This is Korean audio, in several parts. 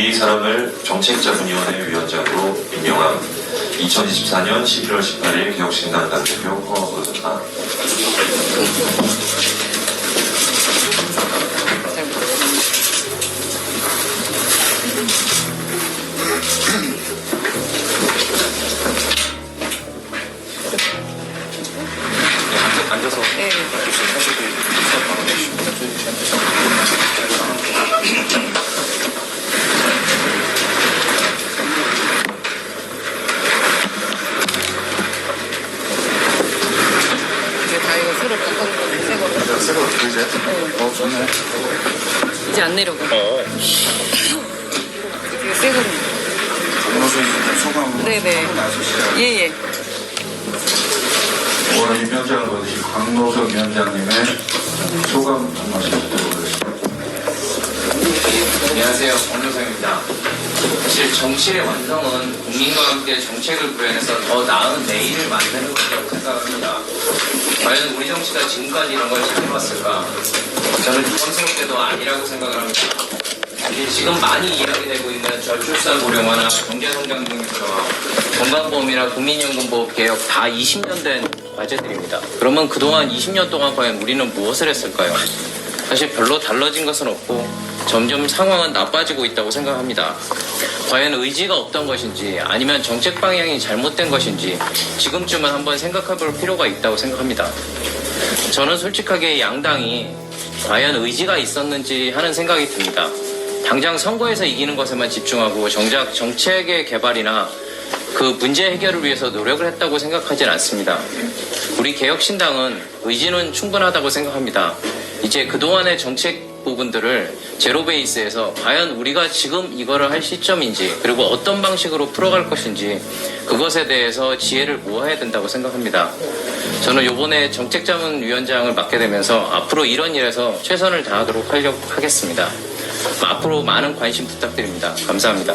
이 사람을 정책자문위원회 위원장으로 임명함. 2024년 11월 18일 개혁신당 당대표 허거보다. 앉아서 네. 이제 다 이거 새로 바꿔놓은 건데 새 거로. 새 거로 보이세요? 좋네. 이제 안 내려가. 이게 새 거로. 강노수님 소감 네네. 나누시죠. 예예. 오늘 임명장을 받으신 강노석 위원장님의 소감 한 말씀 부탁드리겠습니다. 안녕하세요. 권노성입니다. 사실 정치의 완성은 국민과 함께 정책을 구현해서 더 나은 내일을 만드는 것이라고 생각합니다. 과연 우리 정치가 지금까지 이런 걸 잘해왔을까? 저는 부담스럽게도 아니라고 생각을 합니다. 지금 많이 이야기되고 있는 저출산 고령화나 경제성장 등의 들어와 건강보험이나 국민연금보험 개혁 다 20년 된 과제들입니다. 그러면 그동안 20년 동안 과연 우리는 무엇을 했을까요? 사실 별로 달라진 것은 없고 점점 상황은 나빠지고 있다고 생각합니다. 과연 의지가 없던 것인지 아니면 정책 방향이 잘못된 것인지 지금쯤은 한번 생각해볼 필요가 있다고 생각합니다. 저는 솔직하게 양당이 과연 의지가 있었는지 하는 생각이 듭니다. 당장 선거에서 이기는 것에만 집중하고 정작 정책의 개발이나 그 문제 해결을 위해서 노력을 했다고 생각하진 않습니다. 우리 개혁신당은 의지는 충분하다고 생각합니다. 이제 그동안의 정책 부분들을 제로 베이스에서 과연 우리가 지금 이거를 할 시점인지 그리고 어떤 방식으로 풀어갈 것인지 그것에 대해서 지혜를 모아야 된다고 생각합니다. 저는 이번에 정책자문위원장을 맡게 되면서 앞으로 이런 일에서 최선을 다하도록 하겠습니다. 앞으로 많은 관심 부탁드립니다. 감사합니다.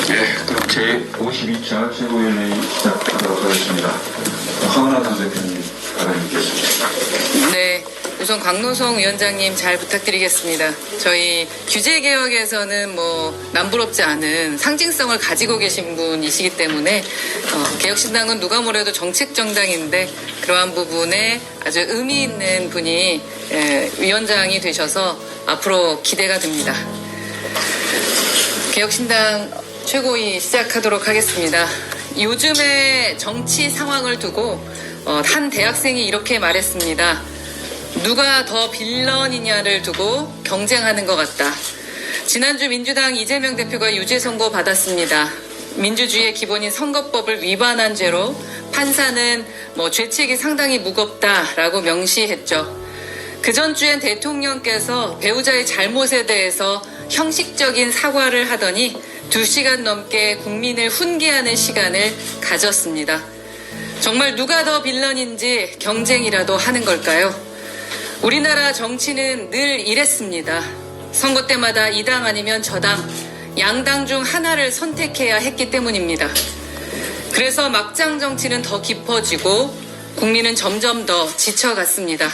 네, 그럼 제52차 최고위원회의 시작하도록 하겠습니다. 황은하 당대표님 발언드리겠습니다. 네. 우선 강노성 위원장님 잘 부탁드리겠습니다. 저희 규제개혁에서는 남부럽지 않은 상징성을 가지고 계신 분이시기 때문에 개혁신당은 누가 뭐래도 정책정당인데 그러한 부분에 아주 의미 있는 분이 위원장이 되셔서 앞으로 기대가 됩니다. 개혁신당 최고위 시작하도록 하겠습니다. 요즘의 정치 상황을 두고 한 대학생이 이렇게 말했습니다. 누가 더 빌런이냐를 두고 경쟁하는 것 같다. 지난주 민주당 이재명 대표가 유죄 선고 받았습니다. 민주주의의 기본인 선거법을 위반한 죄로 판사는 죄책이 상당히 무겁다라고 명시했죠. 그 전주엔 대통령께서 배우자의 잘못에 대해서 형식적인 사과를 하더니 2시간 넘게 국민을 훈계하는 시간을 가졌습니다. 정말 누가 더 빌런인지 경쟁이라도 하는 걸까요? 우리나라 정치는 늘 이랬습니다. 선거 때마다 이 당 아니면 저 당, 양당 중 하나를 선택해야 했기 때문입니다. 그래서 막장 정치는 더 깊어지고 국민은 점점 더 지쳐갔습니다.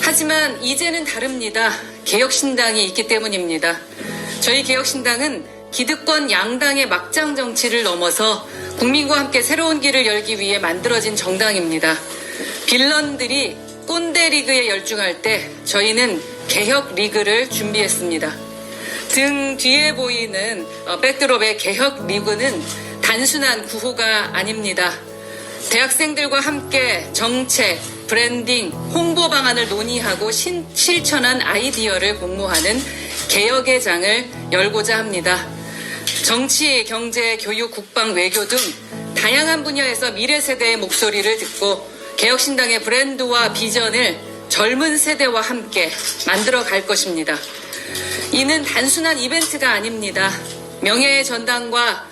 하지만 이제는 다릅니다. 개혁신당이 있기 때문입니다. 저희 개혁신당은 기득권 양당의 막장 정치를 넘어서 국민과 함께 새로운 길을 열기 위해 만들어진 정당입니다. 빌런들이 꼰대 리그에 열중할 때 저희는 개혁 리그를 준비했습니다. 등 뒤에 보이는 백드롭의 개혁 리그는 단순한 구호가 아닙니다. 대학생들과 함께 정책, 브랜딩, 홍보 방안을 논의하고 실천한 아이디어를 공모하는 개혁의 장을 열고자 합니다. 정치, 경제, 교육, 국방, 외교 등 다양한 분야에서 미래 세대의 목소리를 듣고 개혁신당의 브랜드와 비전을 젊은 세대와 함께 만들어 갈 것입니다. 이는 단순한 이벤트가 아닙니다. 명예의 전당과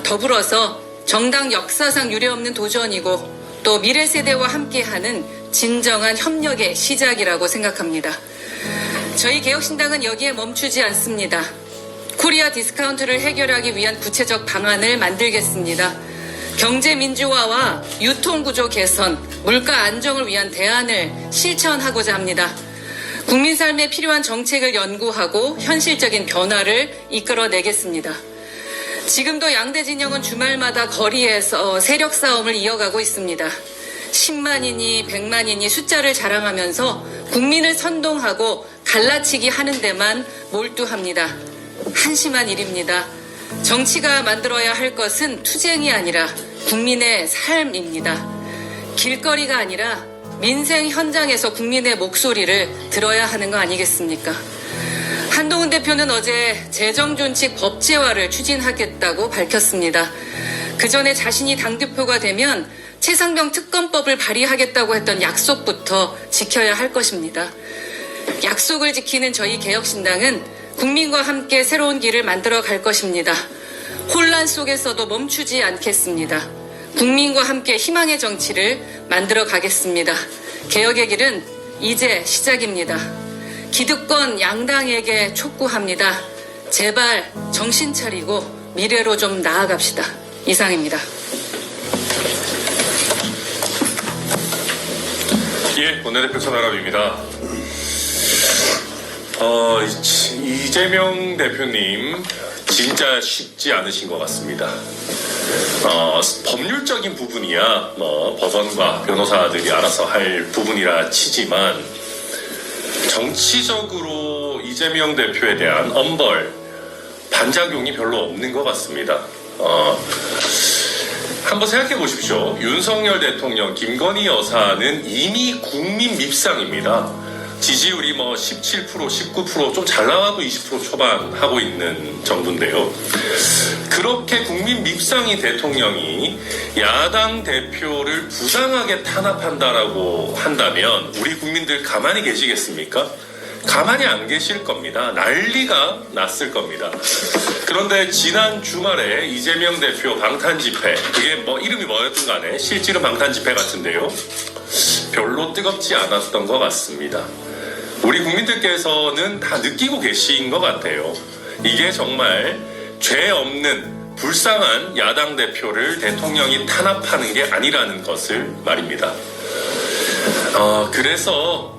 더불어서 정당 역사상 유례없는 도전이고 또 미래 세대와 함께하는 진정한 협력의 시작이라고 생각합니다. 저희 개혁신당은 여기에 멈추지 않습니다. 코리아 디스카운트를 해결하기 위한 구체적 방안을 만들겠습니다. 경제 민주화와 유통구조 개선, 물가 안정을 위한 대안을 실천하고자 합니다. 국민 삶에 필요한 정책을 연구하고 현실적인 변화를 이끌어내겠습니다. 지금도 양대 진영은 주말마다 거리에서 세력 싸움을 이어가고 있습니다. 10만이니 100만이니 숫자를 자랑하면서 국민을 선동하고 갈라치기 하는 데만 몰두합니다. 한심한 일입니다. 정치가 만들어야 할 것은 투쟁이 아니라 국민의 삶입니다. 길거리가 아니라 민생 현장에서 국민의 목소리를 들어야 하는 거 아니겠습니까? 한동훈 대표는 어제 재정존칙 법제화를 추진하겠다고 밝혔습니다. 그 전에 자신이 당대표가 되면 최상병 특검법을 발의하겠다고 했던 약속부터 지켜야 할 것입니다. 약속을 지키는 저희 개혁신당은 국민과 함께 새로운 길을 만들어 갈 것입니다. 혼란 속에서도 멈추지 않겠습니다. 국민과 함께 희망의 정치를 만들어 가겠습니다. 개혁의 길은 이제 시작입니다. 기득권 양당에게 촉구합니다. 제발 정신 차리고 미래로 좀 나아갑시다. 이상입니다. 예, 원내대표 손아랍입니다. 이재명 대표님 진짜 쉽지 않으신 것 같습니다. 법률적인 부분이야 법원과 변호사들이 알아서 할 부분이라 치지만 정치적으로 이재명 대표에 대한 엄벌 반작용이 별로 없는 것 같습니다. 한번 생각해 보십시오. 윤석열 대통령, 김건희 여사는 이미 국민 밉상입니다. 지지율이 17%, 19%, 좀 잘 나와도 20% 초반 하고 있는 정도인데요. 그렇게 국민 밉상이 대통령이 야당 대표를 부당하게 탄압한다라고 한다면 우리 국민들 가만히 계시겠습니까? 가만히 안 계실 겁니다. 난리가 났을 겁니다. 그런데 지난 주말에 이재명 대표 방탄 집회, 그게 이름이 뭐였든 간에 실질은 방탄 집회 같은데요. 별로 뜨겁지 않았던 것 같습니다. 우리 국민들께서는 다 느끼고 계신 것 같아요. 이게 정말 죄 없는 불쌍한 야당 대표를 대통령이 탄압하는 게 아니라는 것을 말입니다. 그래서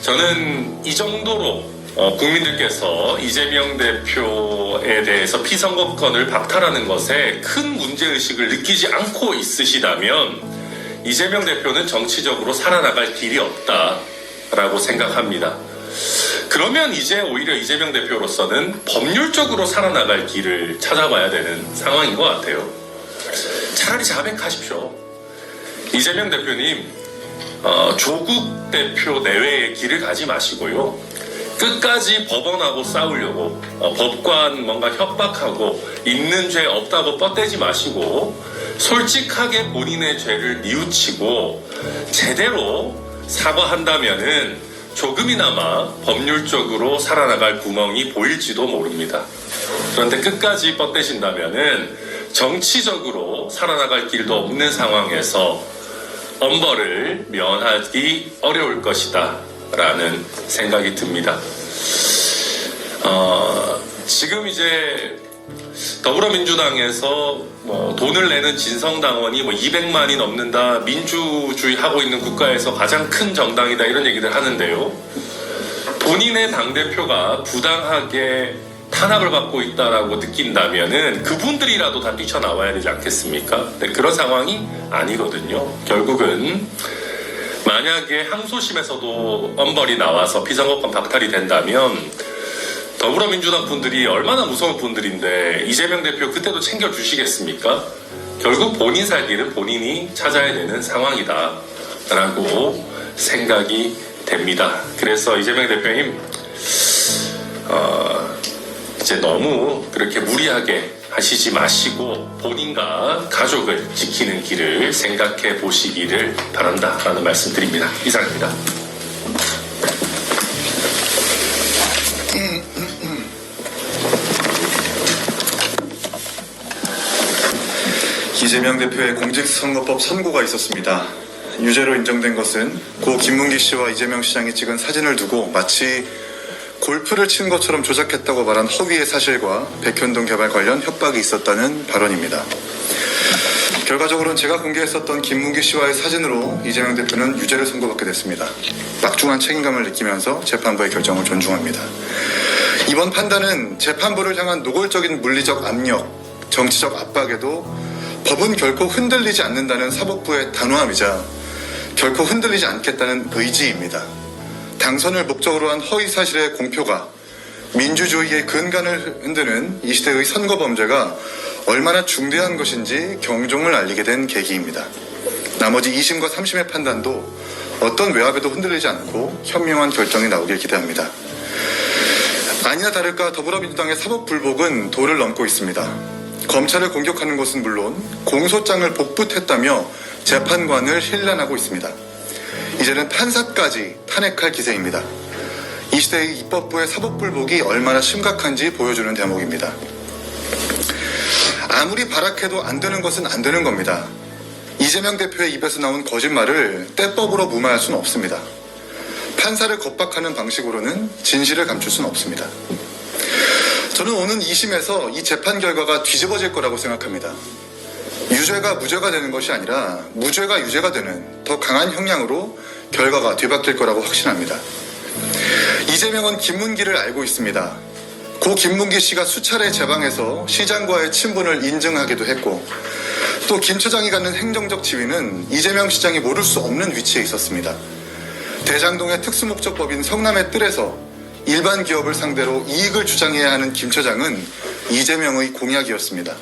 저는 이 정도로 국민들께서 이재명 대표에 대해서 피선거권을 박탈하는 것에 큰 문제의식을 느끼지 않고 있으시다면 이재명 대표는 정치적으로 살아나갈 길이 없다라고 생각합니다. 그러면 이제 오히려 이재명 대표로서는 법률적으로 살아나갈 길을 찾아봐야 되는 상황인 것 같아요. 차라리 자백하십시오. 이재명 대표님, 조국 대표 내외의 길을 가지 마시고요. 끝까지 법원하고 싸우려고 법관 뭔가 협박하고 있는 죄 없다고 뻗대지 마시고 솔직하게 본인의 죄를 뉘우치고 제대로 사과한다면은 조금이나마 법률적으로 살아나갈 구멍이 보일지도 모릅니다. 그런데 끝까지 뻗대신다면은 정치적으로 살아나갈 길도 없는 상황에서 엄벌을 면하기 어려울 것이다 라는 생각이 듭니다. 지금 이제 더불어민주당에서 돈을 내는 진성당원이 200만이 넘는다, 민주주의 하고 있는 국가에서 가장 큰 정당이다 이런 얘기들 하는데요. 본인의 당대표가 부당하게 탄압을 받고 있다라고 느낀다면은 그분들이라도 다 뛰쳐나와야 되지 않겠습니까? 네, 그런 상황이 아니거든요. 결국은 만약에 항소심에서도 엄벌이 나와서 피선거권 박탈이 된다면 더불어민주당 분들이 얼마나 무서운 분들인데 이재명 대표 그때도 챙겨주시겠습니까? 결국 본인 살 길은 본인이 찾아야 되는 상황이다 라고 생각이 됩니다. 그래서 이재명 대표님 이제 너무 그렇게 무리하게 하시지 마시고 본인과 가족을 지키는 길을 생각해 보시기를 바란다라는 말씀드립니다. 이상입니다. 이재명 대표의 공직선거법 선고가 있었습니다. 유죄로 인정된 것은 고 김문기 씨와 이재명 시장이 찍은 사진을 두고 마치 골프를 친 것처럼 조작했다고 말한 허위의 사실과 백현동 개발 관련 협박이 있었다는 발언입니다. 결과적으로는 제가 공개했었던 김문기 씨와의 사진으로 이재명 대표는 유죄를 선고받게 됐습니다. 막중한 책임감을 느끼면서 재판부의 결정을 존중합니다. 이번 판단은 재판부를 향한 노골적인 물리적 압력, 정치적 압박에도 법은 결코 흔들리지 않는다는 사법부의 단호함이자 결코 흔들리지 않겠다는 의지입니다. 당선을 목적으로 한 허위사실의 공표가 민주주의의 근간을 흔드는 이 시대의 선거 범죄가 얼마나 중대한 것인지 경종을 알리게 된 계기입니다. 나머지 2심과 3심의 판단도 어떤 외압에도 흔들리지 않고 현명한 결정이 나오길 기대합니다. 아니나 다를까 더불어민주당의 사법불복은 도를 넘고 있습니다. 검찰을 공격하는 것은 물론 공소장을 복붙했다며 재판관을 힐난하고 있습니다. 이제는 판사까지 탄핵할 기세입니다. 이 시대의 입법부의 사법불복이 얼마나 심각한지 보여주는 대목입니다. 아무리 발악해도 안 되는 것은 안 되는 겁니다. 이재명 대표의 입에서 나온 거짓말을 때법으로 무마할 수는 없습니다. 판사를 겁박하는 방식으로는 진실을 감출 수는 없습니다. 저는 오는 2심에서 이 재판 결과가 뒤집어질 거라고 생각합니다. 유죄가 무죄가 되는 것이 아니라 무죄가 유죄가 되는 더 강한 형량으로 결과가 뒤바뀔 거라고 확신합니다. 이재명은 김문기를 알고 있습니다. 고 김문기 씨가 수차례 제방에서 시장과의 친분을 인증하기도 했고 또 김 처장이 갖는 행정적 지위는 이재명 시장이 모를 수 없는 위치에 있었습니다. 대장동의 특수목적법인 성남의 뜰에서 일반 기업을 상대로 이익을 주장해야 하는 김 처장은 이재명의 공약이었습니다.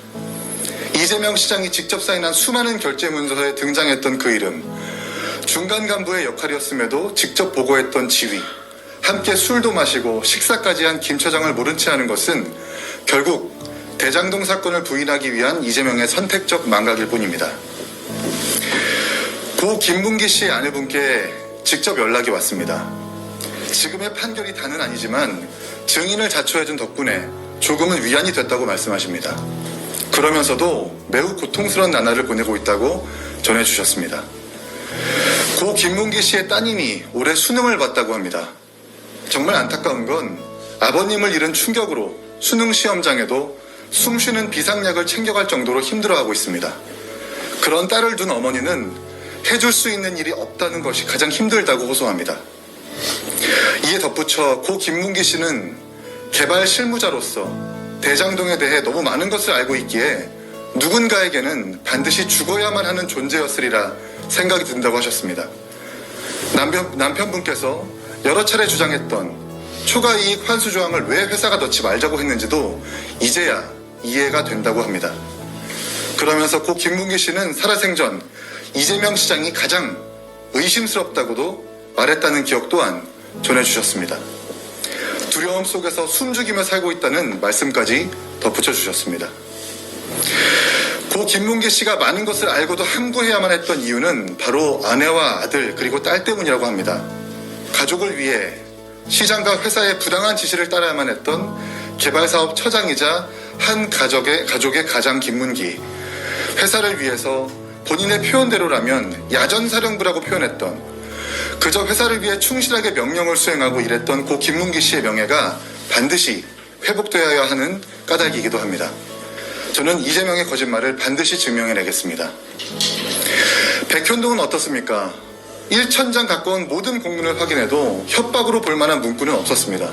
이재명 시장이 직접 사인한 수많은 결제 문서에 등장했던 그 이름, 중간 간부의 역할이었음에도 직접 보고했던 지위, 함께 술도 마시고 식사까지 한 김 처장을 모른 채 하는 것은 결국 대장동 사건을 부인하기 위한 이재명의 선택적 망각일 뿐입니다. 고 김문기 씨의 아내분께 직접 연락이 왔습니다. 지금의 판결이 다는 아니지만 증인을 자초해준 덕분에 조금은 위안이 됐다고 말씀하십니다. 그러면서도 매우 고통스러운 나날을 보내고 있다고 전해주셨습니다. 고 김문기 씨의 따님이 올해 수능을 봤다고 합니다. 정말 안타까운 건 아버님을 잃은 충격으로 수능 시험장에도 숨쉬는 비상약을 챙겨갈 정도로 힘들어하고 있습니다. 그런 딸을 둔 어머니는 해줄 수 있는 일이 없다는 것이 가장 힘들다고 호소합니다. 이에 덧붙여 고 김문기 씨는 개발 실무자로서 대장동에 대해 너무 많은 것을 알고 있기에 누군가에게는 반드시 죽어야만 하는 존재였으리라 생각이 든다고 하셨습니다. 남편분께서 여러 차례 주장했던 초과이익 환수 조항을 왜 회사가 넣지 말자고 했는지도 이제야 이해가 된다고 합니다. 그러면서 고 김문기 씨는 살아생전 이재명 시장이 가장 의심스럽다고도 말했다는 기억 또한 전해주셨습니다. 두려움 속에서 숨죽이며 살고 있다는 말씀까지 덧붙여 주셨습니다. 고 김문기 씨가 많은 것을 알고도 항구해야만 했던 이유는 바로 아내와 아들 그리고 딸 때문이라고 합니다. 가족을 위해 시장과 회사의 부당한 지시를 따라야만 했던 개발사업 처장이자 한 가족의 가장 김문기, 회사를 위해서 본인의 표현대로라면 야전사령부라고 표현했던 그저 회사를 위해 충실하게 명령을 수행하고 일했던 고 김문기 씨의 명예가 반드시 회복되어야 하는 까닭이기도 합니다. 저는 이재명의 거짓말을 반드시 증명해내겠습니다. 백현동은 어떻습니까? 1,000장 갖고 온 모든 공문을 확인해도 협박으로 볼 만한 문구는 없었습니다.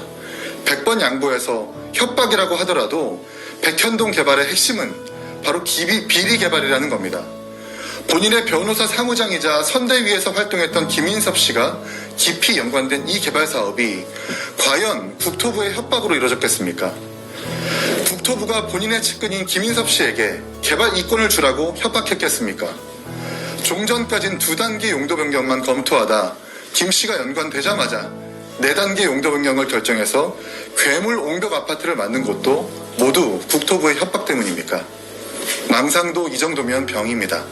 100번 양보해서 협박이라고 하더라도 백현동 개발의 핵심은 바로 비리 개발이라는 겁니다. 본인의 변호사 사무장이자 선대위에서 활동했던 김인섭 씨가 깊이 연관된 이 개발 사업이 과연 국토부의 협박으로 이루어졌겠습니까? 국토부가 본인의 측근인 김인섭 씨에게 개발 이권을 주라고 협박했겠습니까? 종전까진 2단계 용도 변경만 검토하다 김 씨가 연관되자마자 4단계 용도 변경을 결정해서 괴물 옹벽 아파트를 만든 것도 모두 국토부의 협박 때문입니까? 망상도 이 정도면 병입니다.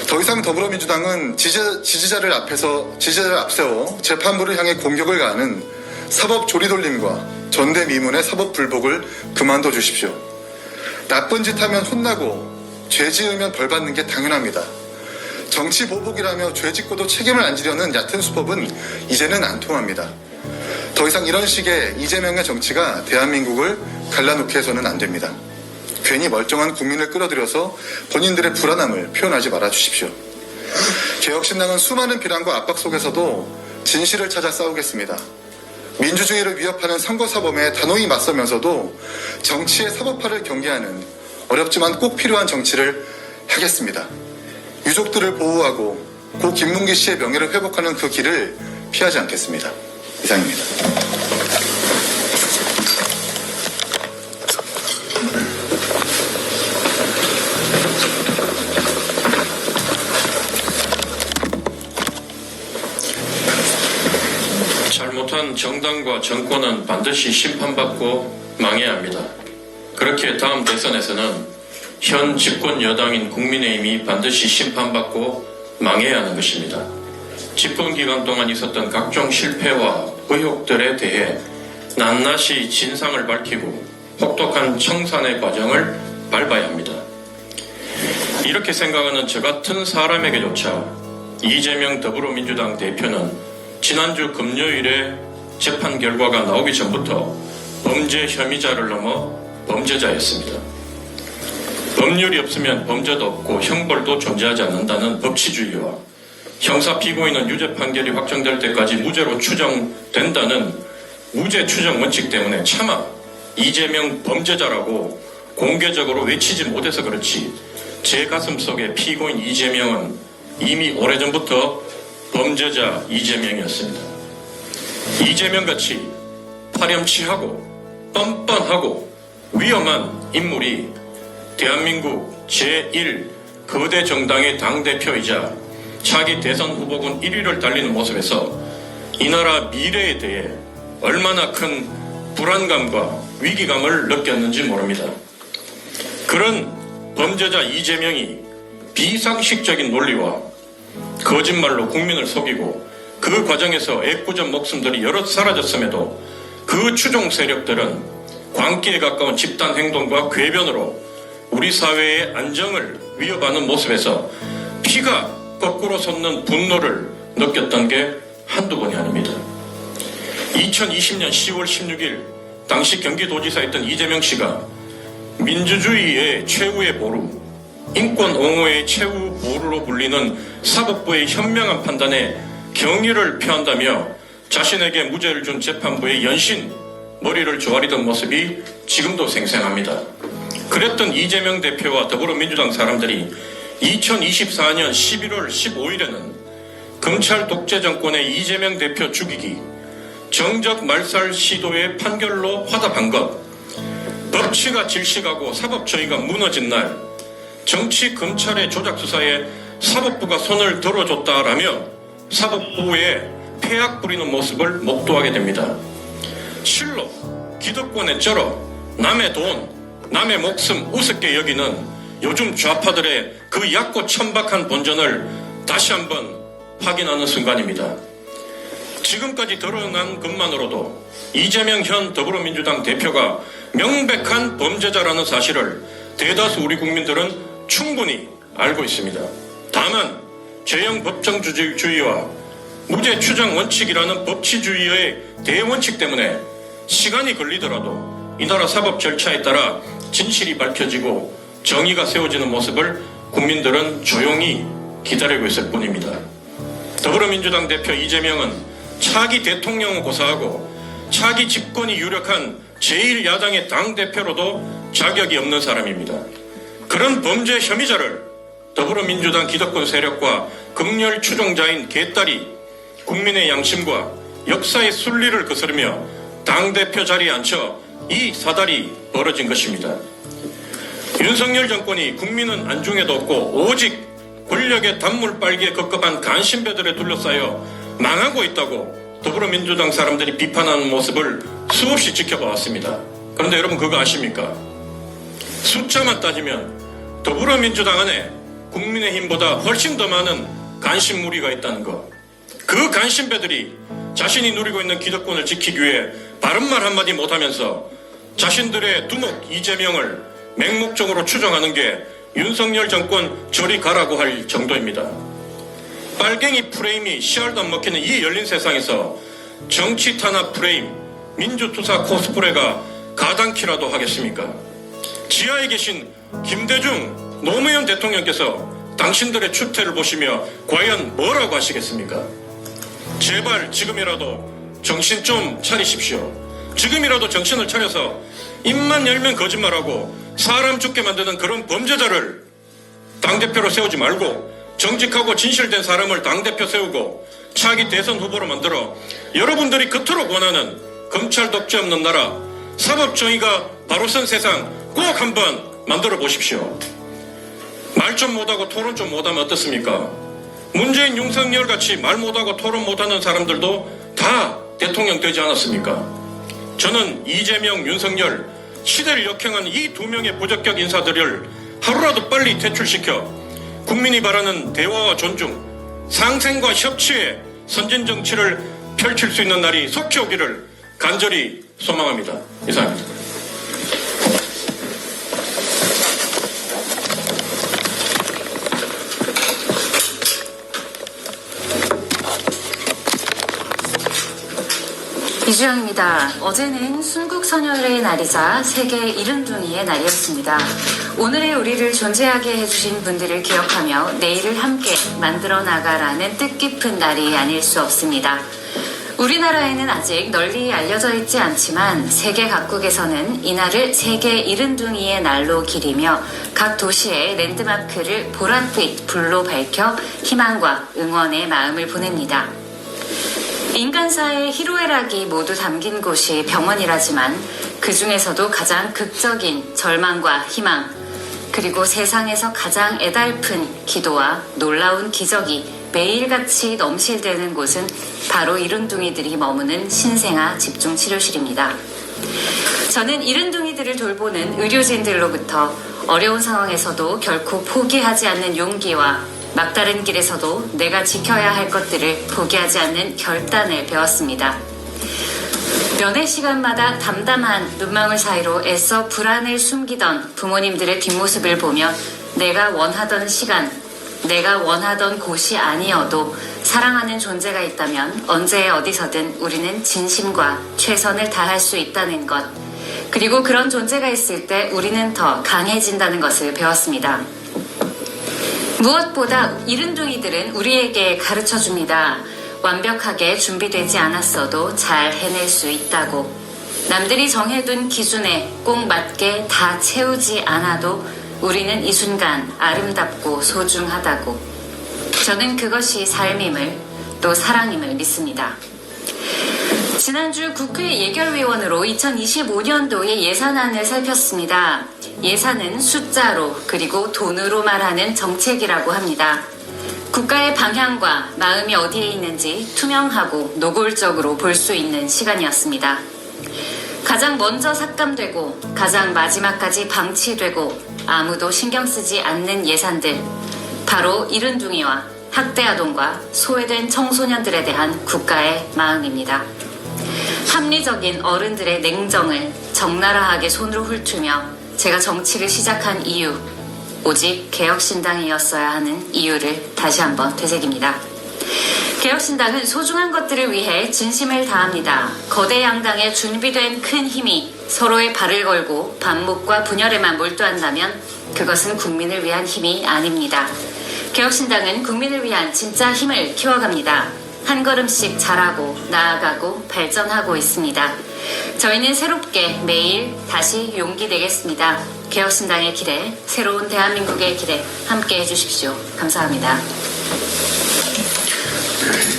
더 이상 더불어민주당은 지지자를 앞세워 재판부를 향해 공격을 가하는 사법 조리돌림과 전대미문의 사법 불복을 그만둬 주십시오. 나쁜 짓 하면 혼나고 죄 지으면 벌 받는 게 당연합니다. 정치 보복이라며 죄 짓고도 책임을 안 지려는 얕은 수법은 이제는 안 통합니다. 더 이상 이런 식의 이재명의 정치가 대한민국을 갈라놓게 해서는 안 됩니다. 괜히 멀쩡한 국민을 끌어들여서 본인들의 불안함을 표현하지 말아 주십시오. 개혁신당은 수많은 비난과 압박 속에서도 진실을 찾아 싸우겠습니다. 민주주의를 위협하는 선거사범에 단호히 맞서면서도 정치의 사법화를 경계하는 어렵지만 꼭 필요한 정치를 하겠습니다. 유족들을 보호하고 고 김문기 씨의 명예를 회복하는 그 길을 피하지 않겠습니다. 이상입니다. 잘못한 정당과 정권은 반드시 심판받고 망해야 합니다. 그렇게 다음 대선에서는 현 집권 여당인 국민의힘이 반드시 심판받고 망해야 하는 것입니다. 집권 기간 동안 있었던 각종 실패와 의혹들에 대해 낱낱이 진상을 밝히고 혹독한 청산의 과정을 밟아야 합니다. 이렇게 생각하는 저 같은 사람에게조차 이재명 더불어민주당 대표는 지난주 금요일에 재판 결과가 나오기 전부터 범죄 혐의자를 넘어 범죄자였습니다. 법률이 없으면 범죄도 없고 형벌도 존재하지 않는다는 법치주의와 형사 피고인은 유죄 판결이 확정될 때까지 무죄로 추정된다는 무죄 추정 원칙 때문에 차마 이재명 범죄자라고 공개적으로 외치지 못해서 그렇지 제 가슴 속에 피고인 이재명은 이미 오래전부터 범죄자 이재명이었습니다. 이재명같이 파렴치하고 뻔뻔하고 위험한 인물이 대한민국 제1 거대 정당의 당대표이자 차기 대선 후보군 1위를 달리는 모습에서 이 나라 미래에 대해 얼마나 큰 불안감과 위기감을 느꼈는지 모릅니다. 그런 범죄자 이재명이 비상식적인 논리와 거짓말로 국민을 속이고 그 과정에서 애꿎은 목숨들이 여럿 사라졌음에도 그 추종 세력들은 광기에 가까운 집단 행동과 궤변으로 우리 사회의 안정을 위협하는 모습에서 피가 거꾸로 솟는 분노를 느꼈던 게 한두 번이 아닙니다. 2020년 10월 16일 당시 경기도지사였던 이재명 씨가 민주주의의 최후의 보루, 인권 옹호의 최후 보루로 불리는 사법부의 현명한 판단에 경의를 표한다며 자신에게 무죄를 준 재판부의 연신 머리를 조아리던 모습이 지금도 생생합니다. 그랬던 이재명 대표와 더불어민주당 사람들이 2024년 11월 15일에는 검찰 독재 정권의 이재명 대표 죽이기, 정적 말살 시도의 판결로 화답한 것, 법치가 질식하고 사법처리가 무너진 날, 정치 검찰의 조작 수사에 사법부가 손을 들어줬다라며 사법부에 폐악 부리는 모습을 목도하게 됩니다. 실로 기득권에 쩔어 남의 돈, 남의 목숨 우습게 여기는 요즘 좌파들의 그 얕고 천박한 본전을 다시 한번 확인하는 순간입니다. 지금까지 드러난 것만으로도 이재명 현 더불어민주당 대표가 명백한 범죄자라는 사실을 대다수 우리 국민들은 충분히 알고 있습니다. 다만 죄형 법정주의와 무죄 추정 원칙이라는 법치주의의 대원칙 때문에 시간이 걸리더라도 이 나라 사법 절차에 따라 진실이 밝혀지고 정의가 세워지는 모습을 국민들은 조용히 기다리고 있을 뿐입니다. 더불어민주당 대표 이재명은 차기 대통령을 고사하고 차기 집권이 유력한 제1야당의 당대표로도 자격이 없는 사람입니다. 그런 범죄 혐의자를 더불어민주당 기득권 세력과 극렬 추종자인 개딸이 국민의 양심과 역사의 순리를 거스르며 당대표 자리에 앉혀 이 사달이 벌어진 것입니다. 윤석열 정권이 국민은 안중에도 없고 오직 권력의 단물빨기에 급급한 간신배들에 둘러싸여 망하고 있다고 더불어민주당 사람들이 비판하는 모습을 수없이 지켜봐왔습니다. 그런데 여러분 그거 아십니까? 숫자만 따지면 더불어민주당 안에 국민의힘보다 훨씬 더 많은 간신무리가 있다는 것. 그 간신배들이 자신이 누리고 있는 기득권을 지키기 위해 바른말 한마디 못하면서 자신들의 두목 이재명을 맹목적으로 추정하는 게 윤석열 정권 저리 가라고 할 정도입니다. 빨갱이 프레임이 씨알도 안 먹히는 이 열린 세상에서 정치 탄압 프레임, 민주투사 코스프레가 가당키라도 하겠습니까? 지하에 계신 김대중 노무현 대통령께서 당신들의 추태를 보시며 과연 뭐라고 하시겠습니까? 제발 지금이라도 정신 좀 차리십시오. 지금이라도 정신을 차려서 입만 열면 거짓말하고 사람 죽게 만드는 그런 범죄자를 당대표로 세우지 말고 정직하고 진실된 사람을 당대표 세우고 차기 대선 후보로 만들어 여러분들이 그토록 원하는 검찰 독재 없는 나라, 사법정의가 바로 선 세상 꼭 한번 만들어 보십시오. 말 좀 못하고 토론 좀 못하면 어떻습니까? 문재인, 윤석열 같이 말 못하고 토론 못하는 사람들도 다 대통령 되지 않았습니까? 저는 이재명, 윤석열, 시대를 역행한 이 두 명의 부적격 인사들을 하루라도 빨리 퇴출시켜 국민이 바라는 대화와 존중, 상생과 협치의 선진 정치를 펼칠 수 있는 날이 속히 오기를 간절히 소망합니다. 이상입니다. 이주영입니다. 어제는 순국선열의 날이자 세계 이른둥이의 날이었습니다. 오늘의 우리를 존재하게 해주신 분들을 기억하며 내일을 함께 만들어 나가라는 뜻깊은 날이 아닐 수 없습니다. 우리나라에는 아직 널리 알려져 있지 않지만 세계 각국에서는 이날을 세계 이른둥이의 날로 기리며 각 도시의 랜드마크를 보랏빛 불로 밝혀 희망과 응원의 마음을 보냅니다. 인간사의 희로애락이 모두 담긴 곳이 병원이라지만 그 중에서도 가장 극적인 절망과 희망, 그리고 세상에서 가장 애달픈 기도와 놀라운 기적이 매일같이 넘실대는 곳은 바로 이른둥이들이 머무는 신생아 집중치료실입니다. 저는 이른둥이들을 돌보는 의료진들로부터 어려운 상황에서도 결코 포기하지 않는 용기와 막다른 길에서도 내가 지켜야 할 것들을 포기하지 않는 결단을 배웠습니다. 면회 시간마다 담담한 눈망울 사이로 애써 불안을 숨기던 부모님들의 뒷모습을 보며 내가 원하던 시간, 내가 원하던 곳이 아니어도 사랑하는 존재가 있다면 언제 어디서든 우리는 진심과 최선을 다할 수 있다는 것, 그리고 그런 존재가 있을 때 우리는 더 강해진다는 것을 배웠습니다. 무엇보다 이른둥이들은 우리에게 가르쳐줍니다. 완벽하게 준비되지 않았어도 잘 해낼 수 있다고. 남들이 정해둔 기준에 꼭 맞게 다 채우지 않아도 우리는 이 순간 아름답고 소중하다고. 저는 그것이 삶임을, 또 사랑임을 믿습니다. 지난주 국회 예결위원으로 2025년도의 예산안을 살폈습니다. 예산은 숫자로 그리고 돈으로 말하는 정책이라고 합니다. 국가의 방향과 마음이 어디에 있는지 투명하고 노골적으로 볼 수 있는 시간이었습니다. 가장 먼저 삭감되고 가장 마지막까지 방치되고 아무도 신경 쓰지 않는 예산들, 바로 이른둥이와 학대아동과 소외된 청소년들에 대한 국가의 마음입니다. 합리적인 어른들의 냉정을 적나라하게 손으로 훑으며 제가 정치를 시작한 이유, 오직 개혁신당이었어야 하는 이유를 다시 한번 되새깁니다. 개혁신당은 소중한 것들을 위해 진심을 다합니다. 거대 양당에 준비된 큰 힘이 서로의 발을 걸고 반목과 분열에만 몰두한다면 그것은 국민을 위한 힘이 아닙니다. 개혁신당은 국민을 위한 진짜 힘을 키워갑니다. 한 걸음씩 자라고 나아가고 발전하고 있습니다. 저희는 새롭게 매일 다시 용기 내겠습니다. 개혁신당의 길에, 새로운 대한민국의 길에 함께 해주십시오. 감사합니다.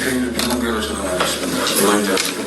회의를 비공개로 진행하겠습니다.